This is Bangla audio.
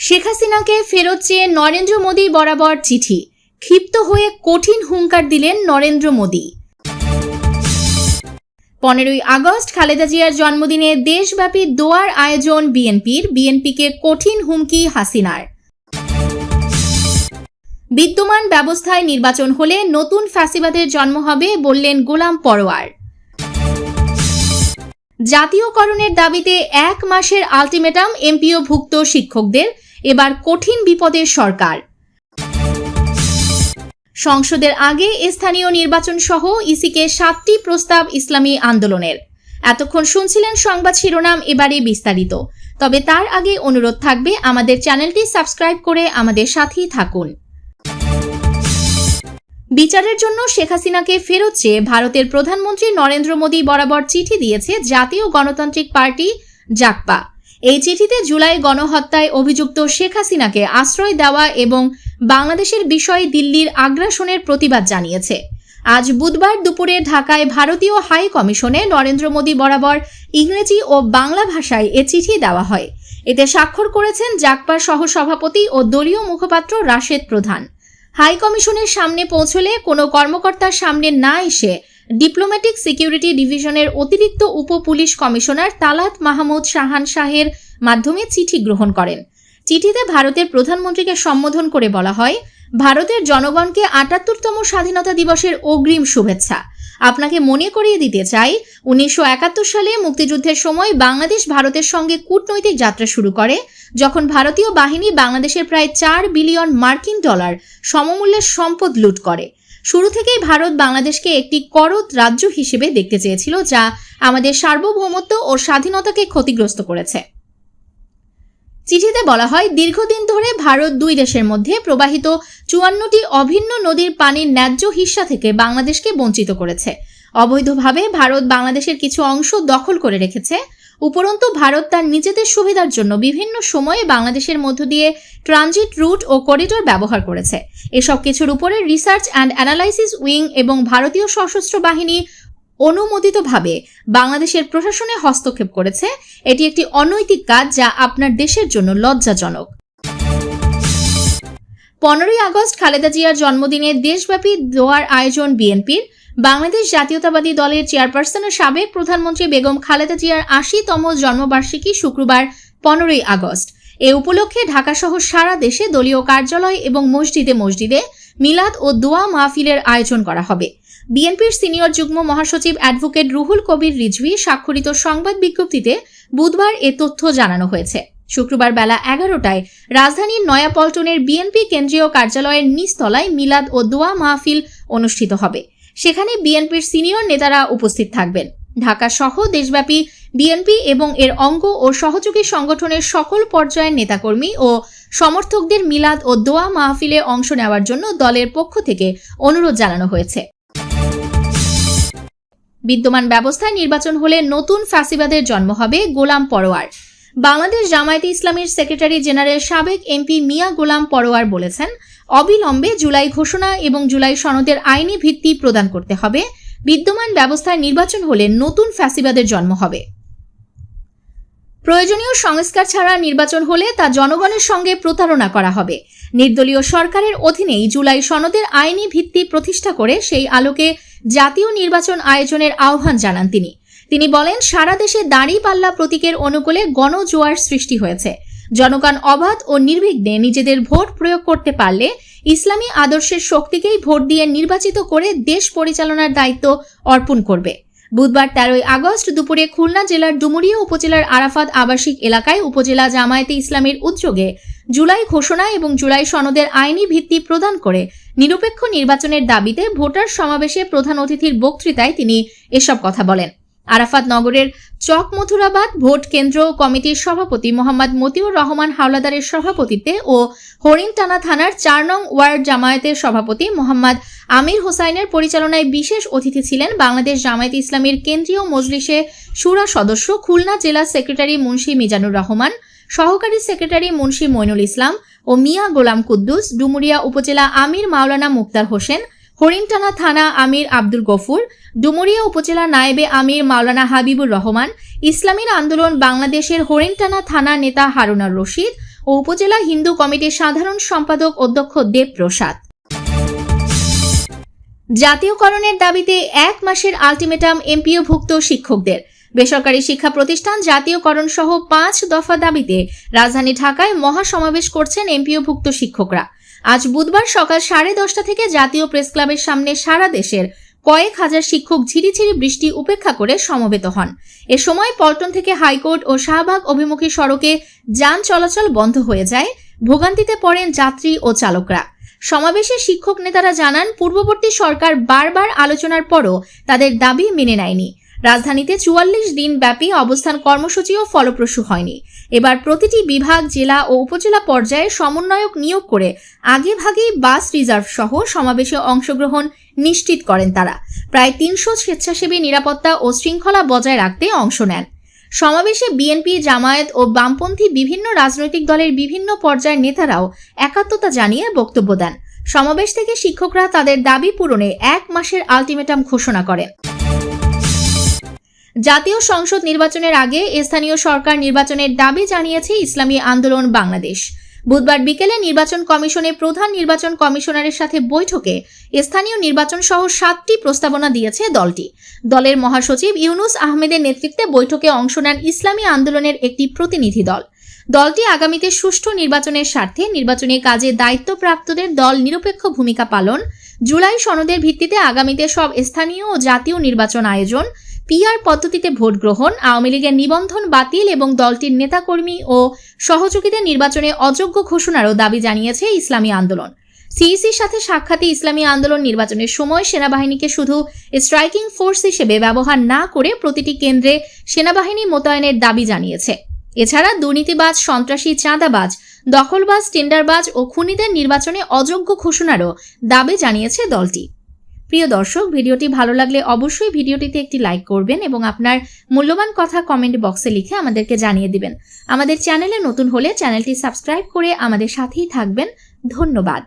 শেখ হাসিনাকে ফেরত চেয়ে নরেন্দ্র মোদী বরাবর চিঠি, ক্ষিপ্ত হয়ে কঠিন হুঙ্কার দিলেন নরেন্দ্র মোদী। 15ই আগস্ট খালেদা জিয়ার জন্মদিনে দেশব্যাপী দোয়ার আয়োজন বিএনপিকে কঠিন হুমকি হাসিনার। বিদ্যমান ব্যবস্থায় নির্বাচন হলে নতুন ফ্যাসিবাদের জন্ম হবে বললেন গোলাম পরোয়ার। জাতীয়করণের দাবিতে 1 মাসের আলটিমেটাম এমপিওভুক্ত শিক্ষকদের, এবার কঠিন বিপদের সরকার। সংসদের আগে স্থানীয় নির্বাচন সহ ইসিকে 7টি প্রস্তাব ইসলামী আন্দোলনের। এতক্ষণ শুনছিলেন সংবাদ শিরোনাম, এবারে বিস্তারিত। তবে তার আগে অনুরোধ থাকবে আমাদের চ্যানেলটি সাবস্ক্রাইব করে আমাদের সাথেই থাকুন। বিচারের জন্য শেখ হাসিনাকে ফেরত চেয়ে ভারতের প্রধানমন্ত্রী নরেন্দ্র মোদী বরাবর চিঠি দিয়েছে জাতীয় গণতান্ত্রিক পার্টি জাকপা। এই চিঠিতে জুলাই গণহত্যায় অভিযুক্ত শেখ হাসিনাকে আশ্রয় দেওয়া এবং বাংলাদেশের বিষয়ে দিল্লির আগ্রাসনের প্রতিবাদ জানিয়েছে। আজ বুধবার দুপুরে ঢাকায় ভারতীয় হাই কমিশনে নরেন্দ্র মোদী বরাবর ইংরেজি ও বাংলা ভাষায় এ চিঠি দেওয়া হয়। এতে স্বাক্ষর করেছেন জাকপার সহসভাপতি ও দলীয় মুখপাত্র রাশেদ প্রধান। হাই কমিশনের সামনে পৌঁছলে কোনো কর্মকর্তার সামনে না এসে ডিপ্লোম্যাটিক সিকিউরিটি ডিভিশনের অতিরিক্ত উপ পুলিশ কমিশনার তালাত মাহমুদ শাহান শাহের মাধ্যমে চিঠি গ্রহণ করেন। চিঠিতে ভারতের প্রধানমন্ত্রীকে সম্বোধন করে বলা হয়, ভারতের জনগণকে ৭৮তম স্বাধীনতা দিবসের অগ্রিম শুভেচ্ছা। আপনাকে মনে করিয়ে দিতে চাই, 1971 সালে মুক্তিযুদ্ধের সময় বাংলাদেশ ভারতের সঙ্গে কূটনৈতিক যাত্রা শুরু করে, যখন ভারতীয় বাহিনী বাংলাদেশের প্রায় 4 বিলিয়ন মার্কিন ডলার সমমূল্যের সম্পদ লুট করে। শুরু থেকেই ভারত বাংলাদেশকে একটি করদ রাজ্য হিসেবে দেখতে চেয়েছিল, যা আমাদের সার্বভৌমত্ব ও স্বাধীনতাকে ক্ষতিগ্রস্ত করেছে। চিঠিতে বলা হয়, দীর্ঘদিন ধরে ভারত দুই দেশের মধ্যে প্রবাহিত 54টি অভিন্ন নদীর পানির ন্যায্য হিস্সা থেকে বাংলাদেশকে বঞ্চিত করেছে। অবৈধভাবে ভারত বাংলাদেশের কিছু অংশ দখল করে রেখেছে। উপরন্তু ভারত তার নিজেদের সুবিধার জন্য বিভিন্ন সময়ে বাংলাদেশের মধ্য দিয়ে ট্রানজিট রুট ও করিডোর ব্যবহার করেছে। এসব কিছুর উপরে রিসার্চ অ্যান্ড অ্যানালাইসিস উইং এবং ভারতীয় সশস্ত্র বাহিনী অনুমোদিতভাবে বাংলাদেশের প্রশাসনে হস্তক্ষেপ করেছে। এটি একটি অনৈতিক কাজ, যা আপনার দেশের জন্য লজ্জাজনক। 15ই আগস্ট খালেদা জিয়ার জন্মদিনে দেশব্যাপী দোয়ার আয়োজন বিএনপির। বাংলাদেশ জাতীয়তাবাদী দলের চেয়ারপারসনের সাবেক প্রধানমন্ত্রী বেগম খালেদা জিয়ার 80তম জন্মবার্ষিকী শুক্রবার 15ই আগস্ট। এ উপলক্ষে ঢাকাসহ সারা দেশে দলীয় কার্যালয় এবং মসজিদে মিলাদ ও দোয়া মাহফিলের আয়োজন করা হবে। বিএনপির সিনিয়র যুগ্ম মহাসচিব অ্যাডভোকেট রুহুল কবির রিজভী স্বাক্ষরিত সংবাদ বিজ্ঞপ্তিতে বুধবার এ তথ্য জানানো হয়েছে। শুক্রবার বেলা 11টায় রাজধানীর নয়াপল্টনের বিএনপি কেন্দ্রীয় কার্যালয়ের নিচতলায় মিলাদ ও দোয়া মাহফিল অনুষ্ঠিত হবে। সেখানে বিএনপির সিনিয়র নেতারা উপস্থিত থাকবেন। ঢাকা সহ দেশব্যাপী বিএনপি এবং এর অঙ্গ ও সহযোগী সংগঠনের সকল পর্যায়ের নেতাকর্মী ও সমর্থকদের মিলাদ ও দোয়া মাহফিলে অংশ নেওয়ার জন্য দলের পক্ষ থেকে অনুরোধ জানানো হয়েছে। বিদ্যমান ব্যবস্থায় নির্বাচন হলে নতুন ফ্যাসিবাদের জন্ম হবে, গোলাম পরোয়ার। বাংলাদেশ জামায়াতে ইসলামীর সেক্রেটারি জেনারেল সাবেক এমপি মিয়া গোলাম পরোয়ার বলেছেন, অবিলম্বে জুলাই ঘোষণা এবং জুলাই সনদের আইনি ভিত্তি প্রদান করতে হবে। বিদ্যমান ব্যবস্থায় নির্বাচন হলে নতুন ফ্যাসিবাদের জন্ম হবে। প্রয়োজনীয় সংস্কার ছাড়া নির্বাচন হলে তা জনগণের সঙ্গে প্রতারণা করা হবে। নির্দলীয় সরকারের অধীনেই জুলাই সনদের আইনি ভিত্তি প্রতিষ্ঠা করে সেই আলোকে জাতীয় নির্বাচন আয়োজনের আহ্বান জানান তিনি বলেন, সারা দেশে দাঁড়িপাল্লা প্রতীকের অনুকূলে গণজোয়ার সৃষ্টি হয়েছে। জনগণ অবাধ ও নির্বিঘ্নে নিজেদের ভোট প্রয়োগ করতে পারলে ইসলামী আদর্শের শক্তিকেই ভোট দিয়ে নির্বাচিত করে দেশ পরিচালনার দায়িত্ব অর্পণ করবে। বুধবার 13ই আগস্ট দুপুরে খুলনা জেলার ডুমুরিয়া উপজেলার আরাফাত আবাসিক এলাকায় উপজেলা জামায়াতে ইসলামীর উদ্যোগে জুলাই ঘোষণা এবং জুলাই সনদের আইনি ভিত্তি প্রদান করে নিরপেক্ষ নির্বাচনের দাবিতে ভোটার সমাবেশে প্রধান অতিথির বক্তৃতায় তিনি এসব কথা বলেন। আরাফাত নগরের চক মথুরাবাদ ভোট কেন্দ্র কমিটির সভাপতি মোহাম্মদ মতিউর রহমান হাওলাদারের সভাপতিত্বে ও হরিণটানা থানার 4 নং ওয়ার্ড জামায়াতের সভাপতি মোহাম্মদ আমির হোসাইনের পরিচালনায় বিশেষ অতিথি ছিলেন বাংলাদেশ জামায়াতে ইসলামীর কেন্দ্রীয় মজলিসে শুরা সদস্য খুলনা জেলা সেক্রেটারি মুন্সি মিজানুর রহমান, সহকারী সেক্রেটারি মুন্সি মইনুল ইসলাম ও মিয়া গোলাম কুদ্দুস, ডুমুরিয়া উপজেলা আমির মাওলানা মুক্তার হোসেন, হরিণটানা থানা আমির আব্দুল গফুর, ডুমুরিয়া উপজেলা নায়েবে আমির মাওলানা হাবিবুর রহমান, ইসলামী আন্দোলন বাংলাদেশের হরিণটানা থানা নেতা হারুনার রশিদ ও উপজেলা হিন্দু কমিটির সাধারণ সম্পাদক অধ্যক্ষ দেবপ্রসাদ। জাতীয়করণের দাবিতে 1 মাসের আলটিমেটাম এমপিওভুক্ত শিক্ষকদের। বেসরকারি শিক্ষা প্রতিষ্ঠান জাতীয়করণ সহ 5 দফা দাবিতে রাজধানী ঢাকায় মহাসমাবেশ করছেন এমপিওভুক্ত শিক্ষকরা। আজ বুধবার সকাল 10:30 থেকে জাতীয় প্রেস ক্লাবের সামনে সারা দেশের কয়েক হাজার শিক্ষক ঝিরিঝিরি বৃষ্টি উপেক্ষা করে সমবেত হন। এ সময় পল্টন থেকে হাইকোর্ট ও শাহবাগ অভিমুখী সড়কে যান চলাচল বন্ধ হয়ে যায়। ভোগান্তিতে পড়েন যাত্রী ও চালকরা। সমাবেশে শিক্ষক নেতারা জানান, পূর্ববর্তী সরকার বারবার আলোচনার পরও তাদের দাবি মেনে নেয়নি। রাজধানীতে 44 দিন ব্যাপী অবস্থান কর্মসূচিও ফলপ্রসূ হয়নি। এবার প্রতিটি বিভাগ, জেলা ও উপজেলা পর্যায়ে সমন্বয়ক নিয়োগ করে আগেভাগেই বাস রিজার্ভ সহ সমাবেশে অংশগ্রহণ নিশ্চিত করেন তারা। প্রায় 300 স্বেচ্ছাসেবী নিরাপত্তা ও শৃঙ্খলা বজায় রাখতে অংশ নেন। সমাবেশে বিএনপি, জামায়াত ও বামপন্থী বিভিন্ন রাজনৈতিক দলের বিভিন্ন পর্যায়ের নেতারাও একাত্মতা জানিয়ে বক্তব্য দেন। সমাবেশ থেকে শিক্ষকরা তাদের দাবি পূরণে 1 মাসের আলটিমেটাম ঘোষণা করেন। জাতীয় সংসদ নির্বাচনের আগে স্থানীয় সরকার নির্বাচনের দাবি জানিয়েছে ইসলামী আন্দোলন বাংলাদেশ। বুধবার বিকেলে নির্বাচন কমিশনে প্রধান নির্বাচন কমিশনারের সাথে বৈঠকে স্থানীয় নির্বাচন সহ 7টি প্রস্তাবনা দিয়েছে দলটি। দলের মহাসচিব ইউনুস আহমেদের নেতৃত্বে বৈঠকে অংশ নেন ইসলামী আন্দোলনের একটি প্রতিনিধি দল। দলটি আগামীতে সুষ্ঠু নির্বাচনের স্বার্থে নির্বাচনী কাজে দায়িত্বপ্রাপ্তদের দল নিরপেক্ষ ভূমিকা পালন, জুলাই সনদের ভিত্তিতে আগামীতে সব স্থানীয় ও জাতীয় নির্বাচন আয়োজন, পিআর পদ্ধতিতে ভোট গ্রহণ, আওয়ামী লীগের নিবন্ধন বাতিল এবং দলটির নেতাকর্মী ও সহযোগীদের নির্বাচনে অযোগ্য ঘোষণারও দাবি জানিয়েছে ইসলামী আন্দোলন। সিইসির সাথে সাক্ষাতে ইসলামী আন্দোলন নির্বাচনের সময় সেনাবাহিনীকে শুধু স্ট্রাইকিং ফোর্স হিসেবে ব্যবহার না করে প্রতিটি কেন্দ্রে সেনাবাহিনী মোতায়েনের দাবি জানিয়েছে। এছাড়া দুর্নীতিবাজ, সন্ত্রাসী, চাঁদাবাজ, দখলবাজ, টেন্ডারবাজ ও খুনিদের নির্বাচনে অযোগ্য ঘোষণারও দাবি জানিয়েছে দলটি। প্রিয় দর্শক, ভিডিওটি ভালো লাগলে অবশ্যই ভিডিওটিতে একটি লাইক করবেন এবং আপনার মূল্যবান কথা কমেন্ট বক্সে লিখে আমাদেরকে জানিয়ে দিবেন। আমাদের চ্যানেলে নতুন হলে চ্যানেলটি সাবস্ক্রাইব করে আমাদের সাথেই থাকবেন। ধন্যবাদ।